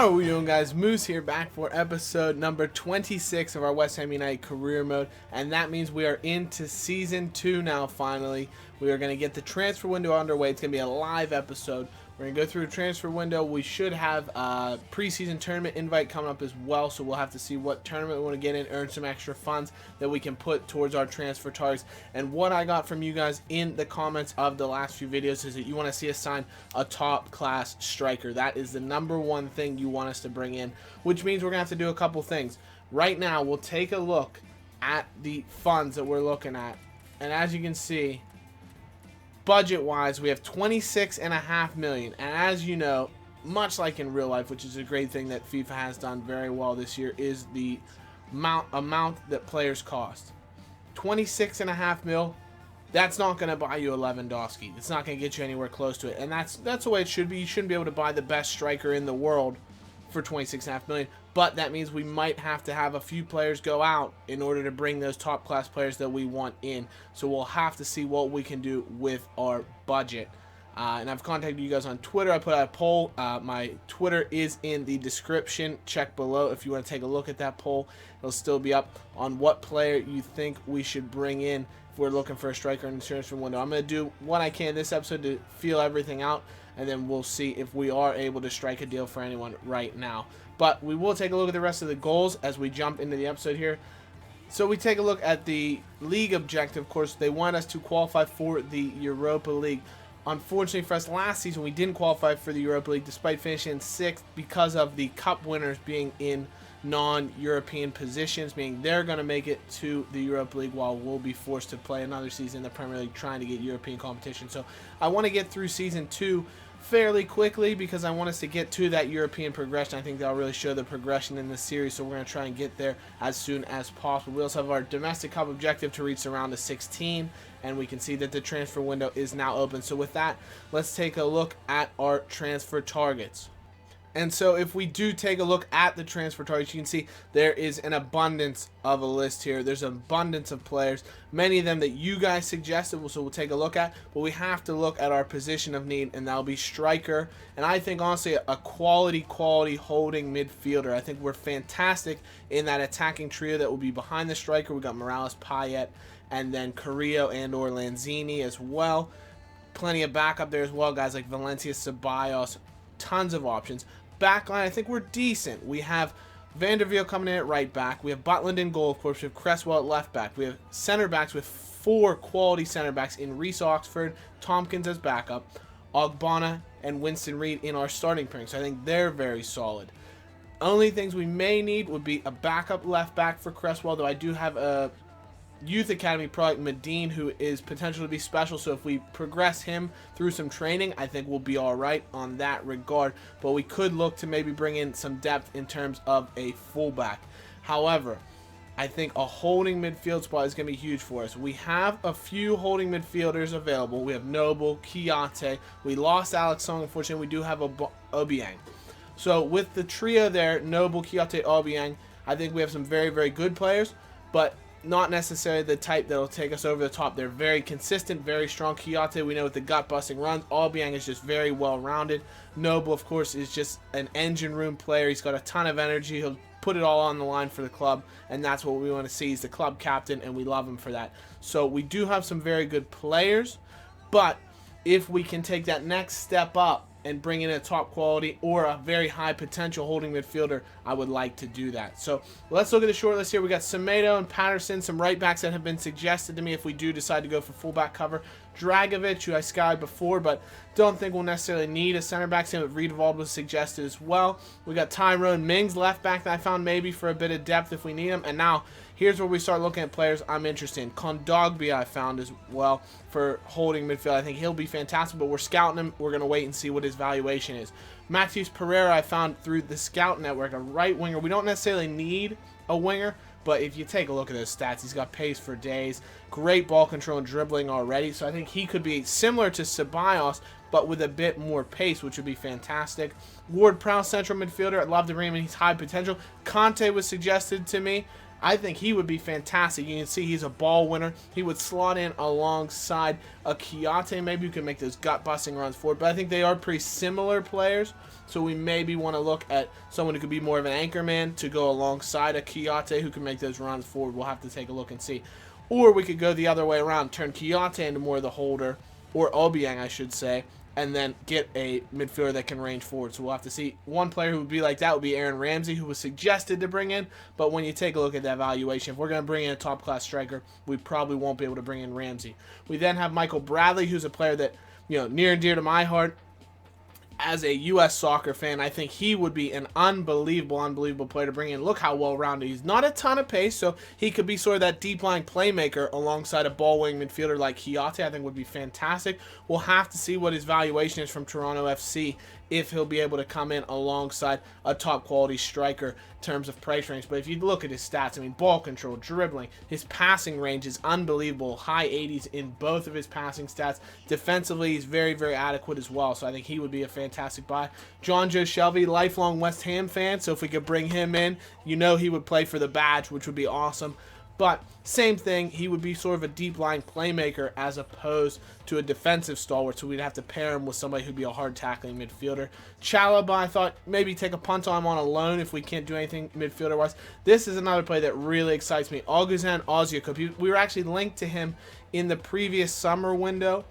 How are we doing, guys? Moose here, back for episode number 26 of our West Ham United career mode, and that means we are into season 2 now. Finally, we are going to get the transfer window underway. It's going to be a live episode. We're going to go through the transfer window. We should have a preseason tournament invite coming up as well, so we'll have to see what tournament we want to get in, earn some extra funds that we can put towards our transfer targets. And what I got from you guys in the comments of the last few videos is that you want to see us sign a top-class striker. That is the number one thing you want us to bring in, which means we're going to have to do a couple things. Right now, we'll take a look at the funds that we're looking at, and as you can see, budget-wise, we have $26.5 million, and as you know, much like in real life, which is a great thing that FIFA has done very well this year, is the amount that players cost. $26.5 million. That's not going to buy you a Lewandowski. It's not going to get you anywhere close to it, and that's the way it should be. You shouldn't be able to buy the best striker in the world for $26.5 million, but that means we might have to have a few players go out in order to bring those top class players that we want in. So we'll have to see what we can do with our budget. And I've contacted you guys on Twitter. I put out a poll. My Twitter is in the description. Check below if you want to take a look at that poll. It'll still be up on what player you think we should bring in if we're looking for a striker in the transfer window. I'm going to do what I can this episode to feel everything out, and then we'll see if we are able to strike a deal for anyone right now. But we will take a look at the rest of the goals as we jump into the episode here. So we take a look at the league objective. Of course, they want us to qualify for the Europa League. Unfortunately for us, last season we didn't qualify for the Europa League despite finishing 6th because of the cup winners being in non-European positions, meaning they're going to make it to the Europa League while we'll be forced to play another season in the Premier League trying to get European competition. So I want to get through season 2 fairly quickly because I want us to get to that European progression. I think that'll really show the progression in this series, so we're going to try and get there as soon as possible. We also have our domestic cup objective to reach the round of 16, and we can see that the transfer window is now open. So with that, let's take a look at our transfer targets. And so if we do take a look at the transfer targets, you can see there is an abundance of a list here. There's an abundance of players, many of them that you guys suggested, so we'll take a look at. But we have to look at our position of need, and that'll be striker. And I think, honestly, a quality holding midfielder. I think we're fantastic in that attacking trio that will be behind the striker. We got Morales, Payet, and then Carrillo and or Lanzini as well. Plenty of backup there as well, guys like Valencia, Ceballos, tons of options. Backline, I think we're decent. We have Vanderveer coming in at right back. We have Butland in goal, of course. We have Cresswell at left back. We have center backs with 4 quality center backs in Reece Oxford, Tompkins as backup, Ogbonna, and Winston Reid in our starting pairing. So I think they're very solid. Only things we may need would be a backup left back for Cresswell, though I do have a youth academy product, Medine, who is potential to be special, so if we progress him through some training, I think we'll be all right on that regard. But we could look to maybe bring in some depth in terms of a fullback. However, I think a holding midfield spot is going to be huge for us. We have a few holding midfielders available. We have Noble, Kiate. We lost Alex Song, unfortunately. We do have Obiang. So with the trio there, Noble, Kiate, Obiang, I think we have some very good players, but not necessarily the type that will take us over the top. They're very consistent, very strong. Kiate, we know, with the gut-busting runs. Obiang is just very well-rounded. Noble, of course, is just an engine room player. He's got a ton of energy. He'll put it all on the line for the club, and that's what we want to see. He's the club captain, and we love him for that. So we do have some very good players, but if we can take that next step up and bring in a top quality or a very high potential holding midfielder, I would like to do that. So let's look at the short list here. We got Semedo and Patterson, some right backs that have been suggested to me if we do decide to go for fullback cover. Dragovic, who I scouted before, but don't think we'll necessarily need a center back. Same with Riedewald was suggested as well. We got Tyrone Mings, left back, that I found maybe for a bit of depth if we need him. And now here's where we start looking at players I'm interested in. Kondogbia I found as well for holding midfield. I think he'll be fantastic, but we're scouting him. We're going to wait and see what his valuation is. Matheus Pereira I found through the scout network, a right winger. We don't necessarily need a winger, but if you take a look at his stats, he's got pace for days, great ball control and dribbling already, so I think he could be similar to Ceballos, but with a bit more pace, which would be fantastic. Ward-Prowse, central midfielder. I'd love to bring him in. He's high potential. Conte was suggested to me. I think he would be fantastic. You can see he's a ball winner. He would slot in alongside a Kiyate, maybe who can make those gut-busting runs forward. But I think they are pretty similar players, so we maybe want to look at someone who could be more of an anchor man to go alongside a Kiyate who can make those runs forward. We'll have to take a look and see. Or we could go the other way around, turn Kiyate into more of the holder, or Obiang, I should say, and then get a midfielder that can range forward. So we'll have to see. One player who would be like that would be Aaron Ramsey, who was suggested to bring in. But when you take a look at that valuation, if we're going to bring in a top-class striker, we probably won't be able to bring in Ramsey. We then have Michael Bradley, who's a player that, near and dear to my heart. As a U.S. soccer fan, I think he would be an unbelievable player to bring in. Look how well-rounded. He's not a ton of pace, so he could be sort of that deep-line playmaker alongside a ball-wing midfielder like Kiyate. I think would be fantastic. We'll have to see what his valuation is from Toronto FC, if he'll be able to come in alongside a top-quality striker in terms of price range. But if you look at his stats, I mean, ball control, dribbling, his passing range is unbelievable. High 80s in both of his passing stats. Defensively, he's very adequate as well, so I think he would be a fantastic buy. John Joe Shelby, lifelong West Ham fan, so if we could bring him in, he would play for the badge, which would be awesome. But same thing, he would be sort of a deep line playmaker as opposed to a defensive stalwart, so we'd have to pair him with somebody who'd be a hard tackling midfielder. Chalobah, I thought maybe take a punt on him on a loan if we can't do anything midfielder wise. This is another play that really excites me. Augustin Oziakup, we were actually linked to him in the previous summer window.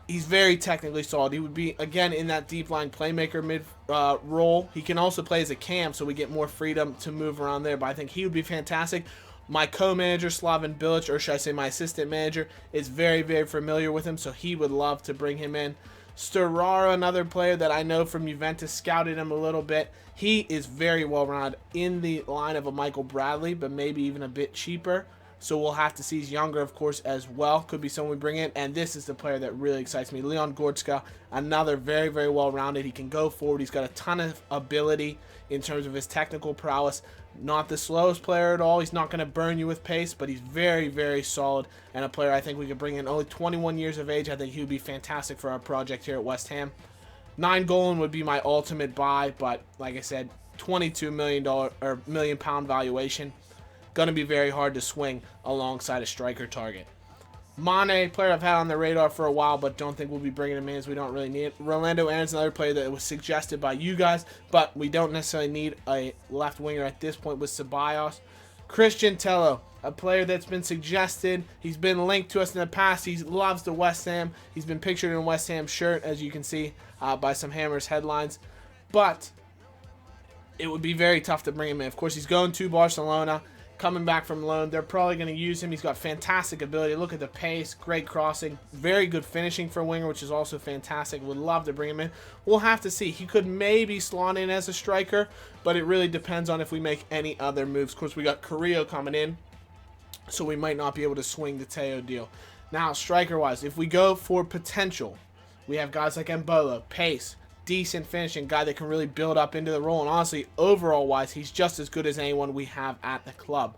He's very technically solid. He would be, again, in that deep line playmaker mid role. He can also play as a cam, so we get more freedom to move around there, but I think he would be fantastic. My co-manager, Slaven Bilic, or should I say my assistant manager, is very familiar with him, so he would love to bring him in. Sturaro, another player that I know from Juventus, scouted him a little bit. He is very well-rounded in the line of a Michael Bradley, but maybe even a bit cheaper. So we'll have to see. He's younger, of course, as well. Could be someone we bring in. And this is the player that really excites me. Leon Goretzka, another very well-rounded. He can go forward. He's got a ton of ability in terms of his technical prowess. Not the slowest player at all. He's not going to burn you with pace, but he's very solid. And a player I think we could bring in. Only 21 years of age. I think he would be fantastic for our project here at West Ham. Nainggolan would be my ultimate buy, but like I said, $22 million or £1 million valuation. Going to be very hard to swing alongside a striker target. Mane, player I've had on the radar for a while, but don't think we'll be bringing him in as we don't really need it. Rolando Aaron's another player that was suggested by you guys, but we don't necessarily need a left winger at this point with Ceballos. Christian Tello, a player that's been suggested. He's been linked to us in the past. He loves the West Ham. He's been pictured in a West Ham shirt, as you can see by some Hammers headlines. But it would be very tough to bring him in. Of course, he's going to Barcelona. Coming back from loan, they're probably going to use him. He's got fantastic ability. Look at the pace, great crossing, very good finishing for a winger, which is also fantastic. Would love to bring him in. We'll have to see. He could maybe slot in as a striker, but it really depends on if we make any other moves. Of course, we got Carrillo coming in, so we might not be able to swing the Teo deal. Now, striker-wise, if we go for potential, we have guys like Embolo, pace, decent finishing, guy that can really build up into the role, and honestly, overall wise, he's just as good as anyone we have at the club.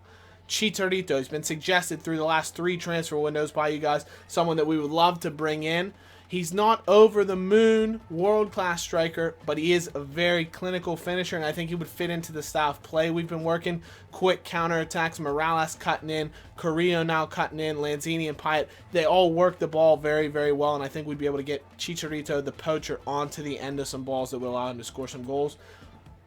Chicharito, he's been suggested through the last 3 transfer windows by you guys, someone that we would love to bring in. He's not over the moon world-class striker, but he is a very clinical finisher, and I think he would fit into the style of play we've been working. Quick counterattacks, Morales cutting in, Carrillo now cutting in, Lanzini and Payet. They all work the ball very well, and I think we'd be able to get Chicharito, the poacher, onto the end of some balls that will allow him to score some goals.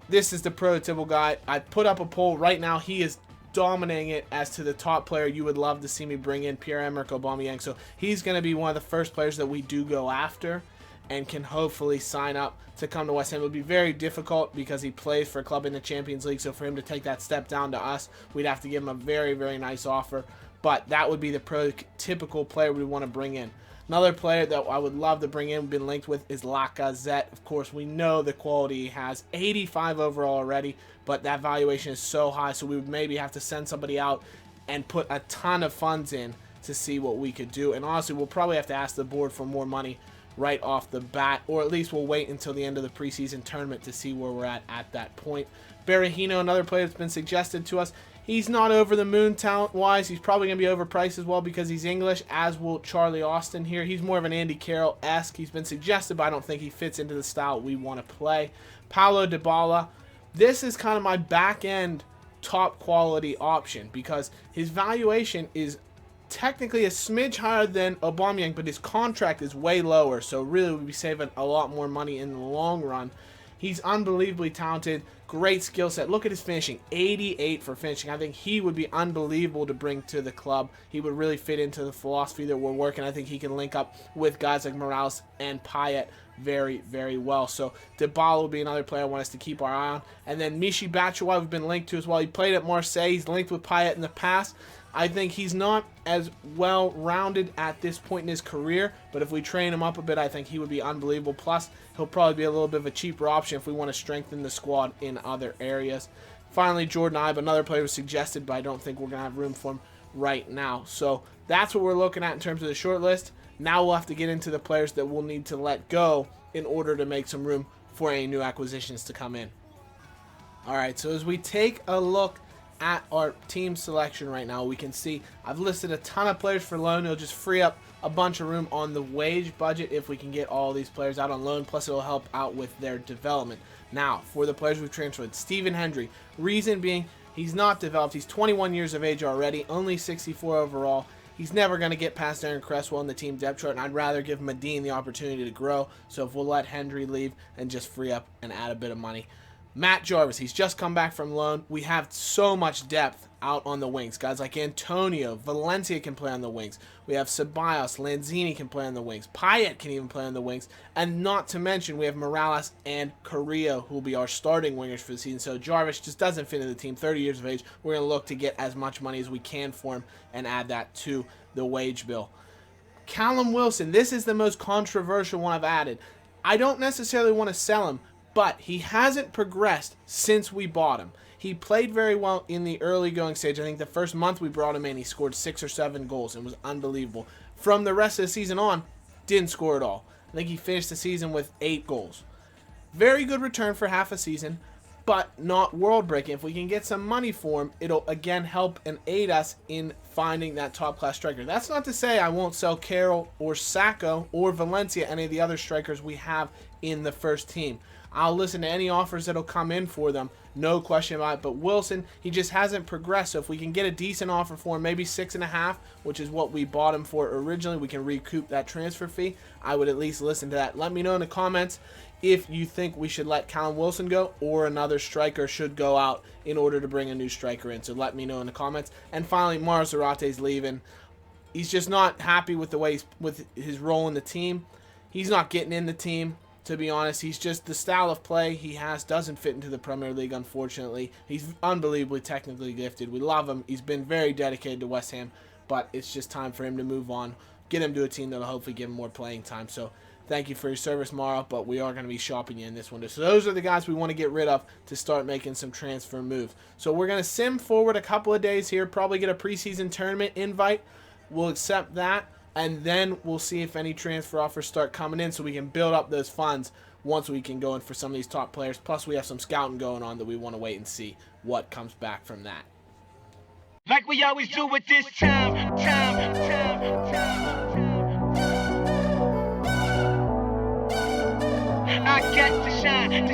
This is the prototypical guy. I put up a poll right now. He is dominating it as to the top player you would love to see me bring in, Pierre-Emerick Aubameyang. So he's going to be one of the first players that we do go after and can hopefully sign up to come to West Ham. It would be very difficult because he plays for a club in the Champions League, so for him to take that step down to us, we'd have to give him a very nice offer. But that would be the prototypical player we want to bring in. Another player that I would love to bring in, been linked with, is Lacazette. Of course, we know the quality he has. 85 overall already, but that valuation is so high, so we would maybe have to send somebody out and put a ton of funds in to see what we could do. And honestly, we'll probably have to ask the board for more money right off the bat, or at least we'll wait until the end of the preseason tournament to see where we're at that point. Berahino, another player that's been suggested to us. He's not over the moon talent-wise. He's probably going to be overpriced as well because he's English, as will Charlie Austin here. He's more of an Andy Carroll-esque. He's been suggested, but I don't think he fits into the style we want to play. Paulo Dybala. This is kind of my back-end top quality option because his valuation is technically a smidge higher than Aubameyang, but his contract is way lower, so really we'll be saving a lot more money in the long run. He's unbelievably talented, great skill set. Look at his finishing, 88 for finishing. I think he would be unbelievable to bring to the club. He would really fit into the philosophy that we're working. I think he can link up with guys like Morales and Payet very, very well. So Dybala will be another player I want us to keep our eye on. And then Michy Batshuayi we've been linked to as well. He played at Marseille. He's linked with Payet in the past. I think he's not as well-rounded at this point in his career, but if we train him up a bit, I think he would be unbelievable. Plus, he'll probably be a little bit of a cheaper option if we want to strengthen the squad in other areas. Finally, Jordan Ibe, another player was suggested, but I don't think we're going to have room for him right now. So that's what we're looking at in terms of the short list. Now we'll have to get into the players that we'll need to let go in order to make some room for any new acquisitions to come in. All right, so as we take a look at our team selection right now, we can see I've listed a ton of players for loan. It'll just free up a bunch of room on the wage budget if we can get all these players out on loan, plus it'll help out with their development. Now, for the players we've transferred, Stephen Hendry, reason being he's not developed. He's 21 years of age already, only 64 overall. He's never going to get past Aaron Cresswell in the team depth chart, and I'd rather give Medine the opportunity to grow. So if we'll let Hendry leave and just free up and add a bit of money. Matt Jarvis, he's just come back from loan. We have so much depth out on the wings. Guys like Antonio, Valencia can play on the wings. We have Ceballos, Lanzini can play on the wings. Payet can even play on the wings. And not to mention, we have Morales and Carrillo, who will be our starting wingers for the season. So Jarvis just doesn't fit in the team. 30 years of age. We're going to look to get as much money as we can for him and add that to the wage bill. Callum Wilson, this is the most controversial one I've added. I don't necessarily want to sell him, but he hasn't progressed since we bought him. He played very well in the early going stage. I think the first month we brought him in, he scored 6 or 7 goals and was unbelievable. From the rest of the season on, didn't score at all. I think he finished the season with 8 goals. Very good return for half a season, but not world-breaking. If we can get some money for him, it'll again help and aid us in finding that top-class striker. That's not to say I won't sell Carroll or Sacco or Valencia, any of the other strikers we have in the first team. I'll listen to any offers that'll come in for them, no question about it. But Wilson, he just hasn't progressed. So if we can get a decent offer for him, maybe 6.5, which is what we bought him for originally, we can recoup that transfer fee. I would at least listen to that. Let me know in the comments if you think we should let Callum Wilson go or another striker should go out in order to bring a new striker in. So let me know in the comments. And finally, Mauro Zarate's leaving. He's just not happy with the way with his role in the team. He's not getting in the team. To be honest, he's just the style of play he has doesn't fit into the Premier League, unfortunately. He's unbelievably technically gifted. We love him. He's been very dedicated to West Ham, but it's just time for him to move on, get him to a team that'll hopefully give him more playing time. So thank you for your service, Mauro, but we are going to be shopping you in this window. So those are the guys we want to get rid of to start making some transfer moves. So we're going to sim forward a couple of days here, probably get a preseason tournament invite. We'll accept that. And then we'll see if any transfer offers start coming in so we can build up those funds once we can go in for some of these top players. Plus, we have some scouting going on that we want to wait and see what comes back from that. Like we always do with this time. I got to shine.